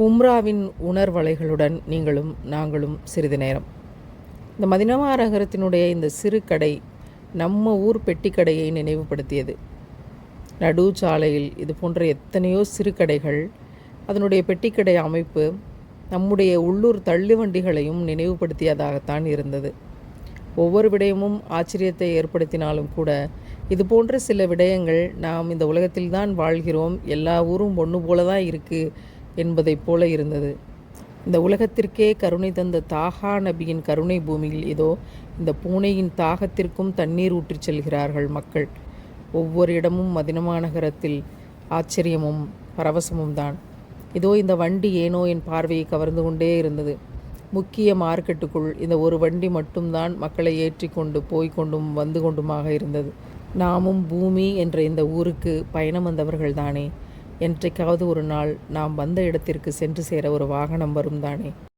உம்ராவின் உணர்வலைகளுடன் நீங்களும் நாங்களும் சிறிது நேரம். இந்த மதினா நகரத்தினுடைய இந்த சிறு கடை நம்ம ஊர் பெட்டி கடையை நினைவுபடுத்தியது. நடு சாலையில் இது போன்ற எத்தனையோ சிறு கடைகள், அதனுடைய பெட்டிக்கடை அமைப்பு நம்முடைய உள்ளூர் தள்ளுவண்டிகளையும் நினைவுபடுத்தியதாகத்தான் இருந்தது. ஒவ்வொரு விடயமும் ஆச்சரியத்தை ஏற்படுத்தினாலும் கூட இது போன்ற சில விடயங்கள் நாம் இந்த உலகத்தில்தான் வாழ்கிறோம், எல்லா ஊரும் ஒன்று போல தான் இருக்குது என்பதைப் போல இருந்தது. இந்த உலகத்திற்கே கருணை தந்த தாகா நபியின் கருணை பூமியில் இதோ இந்த பூனையின் தாகத்திற்கும் தண்ணீர் ஊற்றிச் செல்கிறார்கள் மக்கள். ஒவ்வொரு இடமும் மதினா நகரத்தில் ஆச்சரியமும் பரவசமும் தான். இதோ இந்த வண்டி ஏனோ என் பார்வையை கவர்ந்து கொண்டே இருந்தது. முக்கிய மார்க்கெட்டுக்குள் இந்த ஒரு வண்டி மட்டும்தான் மக்களை ஏற்றி கொண்டு போய்கொண்டும் வந்து கொண்டுமாக இருந்தது. நாமும் பூமி என்ற இந்த ஊருக்கு பயணம் வந்தவர்கள் தானே. என்றைக்காவது ஒரு நாள் நாம் வந்த இடத்திற்கு சென்று சேர ஒரு வாகனம் வரும் தானே.